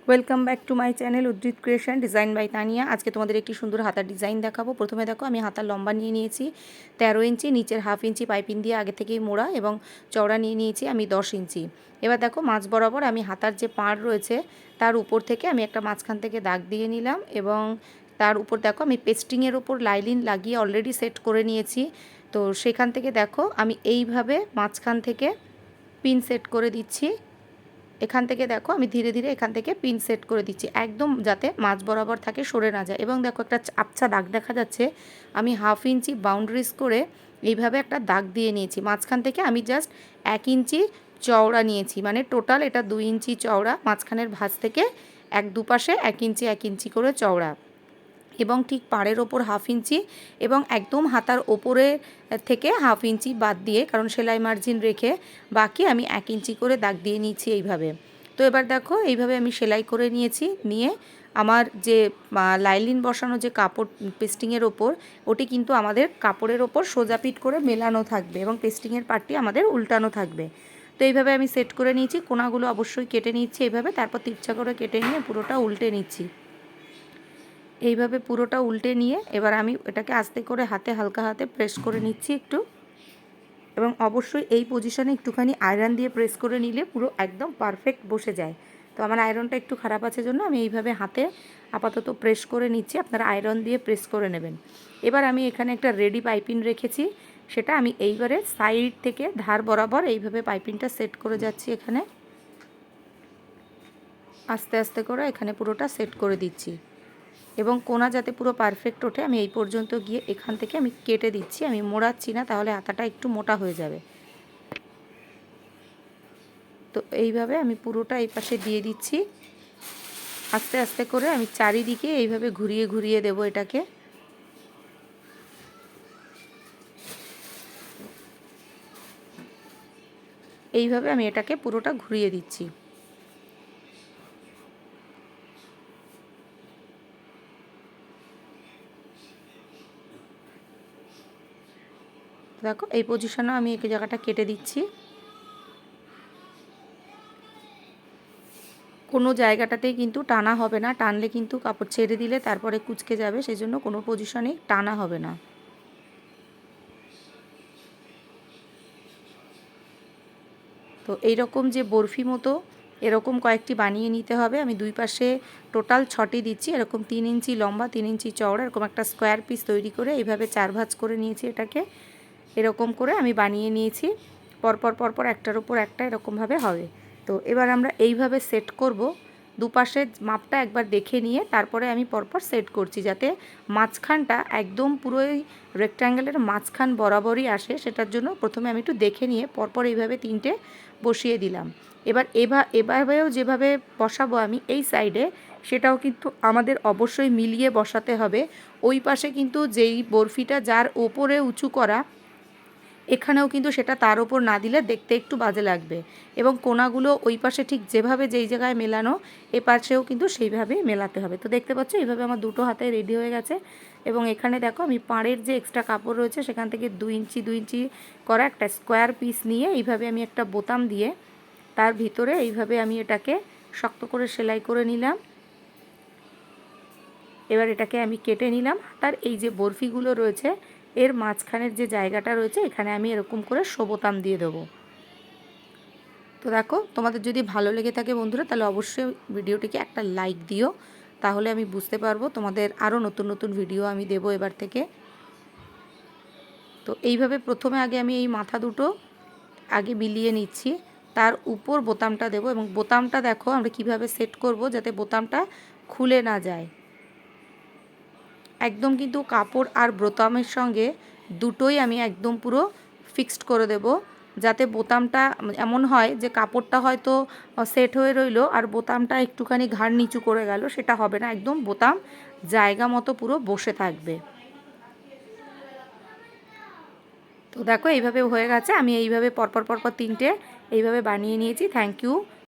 Welcome back to my channel উদ্রিত creation design by Tania. আজকে তোমাদের একটি সুন্দর হাতার ডিজাইন দেখাবো। প্রথমে দেখো আমি হাতার লম্বা নিয়ে নিয়েছি 13 ইঞ্চি, নিচের হাফ ইঞ্চি পাইপিং দিয়ে আগে থেকেই মোড়া এবং চওড়া নিয়ে নিয়েছি আমি 10 ইঞ্চি। এবার দেখো মাঝ বরাবর আমি হাতার যে পাড় রয়েছে তার উপর থেকে আমি একটা মাঝখান থেকে দাগ দিয়ে নিলাম এবং তার উপর দেখো আমি পেস্টিংয়ের উপর লাইলিন লাগিয়ে অলরেডি সেট করে নিয়েছি। তো সেখান থেকে দেখো আমি এইভাবে মাঝখান থেকে পিন সেট করে দিচ্ছি। এখান থেকে দেখো আমি ধীরে ধীরে এখান থেকে পিন সেট করে দিচ্ছি, একদম যাতে মাঝ বরাবর থাকে, সরে না যায়। এবং দেখো একটা আবছা দাগ দেখা যাচ্ছে, আমি হাফ ইঞ্চি বাউন্ডারিজ করে এইভাবে একটা দাগ দিয়ে নিয়েছি। মাঝখান থেকে আমি জাস্ট 1 ইঞ্চি চওড়া নিয়েছি, মানে টোটাল এটা 2 ইঞ্চি চওড়া। মাঝখানের ভাঁজ থেকে দুপাশে 1 ইঞ্চি 1 ইঞ্চি করে চওড়া এবং ঠিক পাড়ের ওপর হাফ ইঞ্চি এবং একদম হাতার ওপরে থেকে হাফ ইঞ্চি বাদ দিয়ে, কারণ সেলাই মার্জিন রেখে বাকি আমি 1 ইঞ্চি করে দাগ দিয়ে নিয়েছি এইভাবে। তো এবার দেখো এইভাবে আমি সেলাই করে নিয়েছি। নিয়ে আমার যে লাইলিন বসানো যে কাপড় পেস্টিংয়ের ওপর, ওটি কিন্তু আমাদের কাপড়ের ওপর সোজাপিট করে মেলানো থাকবে এবং পেস্টিংয়ের পার্টটি আমাদের উল্টানো থাকবে। তো এইভাবে আমি সেট করে নিয়েছি। কোনাগুলো অবশ্যই কেটে নিচ্ছি এইভাবে, তারপর তিরছা করে কেটে নিয়ে পুরোটা উল্টে নিচ্ছি। এইভাবে পুরোটা উল্টে নিয়ে এবার আমি এটাকে আস্তে করে হাতে হালকা হাতে প্রেস করে নিচ্ছি একটু, এবং অবশ্যই এই পজিশনে একটুখানি আয়রন দিয়ে প্রেস করে নিলে পুরো একদম পারফেক্ট বসে যায়। তো আমার আয়রনটা একটু খারাপ আছে জন্য আমি এইভাবে হাতে আপাতত প্রেস করে নিচ্ছি, আপনারা আয়রন দিয়ে প্রেস করে নেবেন। এবার আমি এখানে একটা রেডি পাইপিং রেখেছি, সেটা আমি এইবারে সাইড থেকে ধার বরাবর এইভাবে পাইপিংটা সেট করে যাচ্ছি। এখানে আস্তে আস্তে করে এখানে পুরোটা সেট করে দিচ্ছি এবং কোনা যাতে পুরো পারফেক্ট ওঠে আমি এই পর্যন্ত গিয়ে এখান থেকে আমি কেটে দিচ্ছি। আমি মোড়াচ্ছি না, তাহলে হাতাটা একটু মোটা হয়ে যাবে। তো এইভাবে আমি পুরোটা এই পাশে দিয়ে দিচ্ছি। আস্তে আস্তে করে আমি চারিদিকে এইভাবে ঘুরিয়ে ঘুরিয়ে দেব এটাকে। এইভাবে আমি এটাকে পুরোটা ঘুরিয়ে দিচ্ছি। দেখো এই পজিশনে আমি এই জায়গাটা কেটে দিচ্ছি। কোনো জায়গাটাতেই কিন্তু টানা হবে না, টানলে কিন্তু কাপড় ছেড়ে দিলে তারপরে কুঁচকে যাবে, সেই জন্য কোনো পজিশনেই টানা হবে না। তো এইরকম যে বরফি মতো এরকম কয়েকটি বানিয়ে নিতে হবে। আমি দুই পাশে টোটাল 6টি দিচ্ছি, এরকম 3 ইঞ্চি লম্বা 3 ইঞ্চি চওড়া, এরকম একটা স্কোয়ার পিস তৈরি করে এইভাবে 4 ভাঁজ করে নিয়েছি। এটাকে এরকম করে আমি বানিয়ে নিয়েছি, পরপর পরপর একটার উপর একটা এরকমভাবে হবে। তো এবার আমরা এইভাবে সেট করব। দুপাশের মাপটা একবার দেখে নিয়ে তারপরে আমি পরপর সেট করছি, যাতে মাঝখানটা একদম পুরোই রেক্ট্যাঙ্গেলের মাঝখান বরাবরই আসে। সেটার জন্য প্রথমে আমি একটু দেখে নিয়ে পরপর এইভাবে 3টে বসিয়ে দিলাম। এবার এভাবেও যেভাবে বসাবো আমি এই সাইডে, সেটাও কিন্তু আমাদের অবশ্যই মিলিয়ে বসাতে হবে। ওই পাশে কিন্তু যেই বরফিটা যার ওপরে উঁচু করা, এখানেও কিন্তু সেটা তার ওপর না দিলে দেখতে একটু বাজে লাগবে। এবং কোনাগুলো ওই পাশে ঠিক যেভাবে যেই জায়গায় মেলানো, এ পাশেও কিন্তু সেইভাবেই মেলাতে হবে। তো দেখতে পাচ্ছ এইভাবে আমার দুটো হাতে রেডি হয়ে গেছে। এবং এখানে দেখো আমি পাড়ের যে এক্সট্রা কাপড় রয়েছে সেখান থেকে 2 ইঞ্চি 2 ইঞ্চি করা একটা স্কোয়ার পিস নিয়ে এইভাবে আমি একটা বোতাম দিয়ে তার ভিতরে এইভাবে আমি এটাকে শক্ত করে সেলাই করে নিলাম। এবার এটাকে আমি কেটে নিলাম। তার এই যে বরফিগুলো রয়েছে এর মাঝখানের যে জায়গাটা রয়েছে এখানে আমি এরকম করে বোতাম দিয়ে দেবো। তো দেখো তোমাদের যদি ভালো লেগে থাকে বন্ধুরা, তাহলে অবশ্যই ভিডিওটিকে একটা লাইক দিও, তাহলে আমি বুঝতে পারবো তোমাদের আরও নতুন নতুন ভিডিও আমি দেবো এবার থেকে। তো এইভাবে প্রথমে আগে আমি এই মাথা দুটো আগে মিলিয়ে নিচ্ছি, তার উপর বোতামটা দেবো। এবং বোতামটা দেখো আমরা কিভাবে সেট করব যাতে বোতামটা খুলে না যায়। একদম কিন্তু কাপড় আর বোতামের সঙ্গে দুটোই আমি একদম পুরো ফিক্সড করে দেব, যাতে বোতামটা এমন হয় যে কাপড়টা হয়তো সেট হয়ে রইলো আর বোতামটা একটুখানি ঘাড় নিচু করে গেল, সেটা হবে না। একদম বোতাম জায়গা মতো পুরো বসে থাকবে। তো দেখো এইভাবে হয়ে গেছে। আমি এইভাবে পরপর পরপর 3টে এইভাবে বানিয়ে নিয়েছি। Thank you.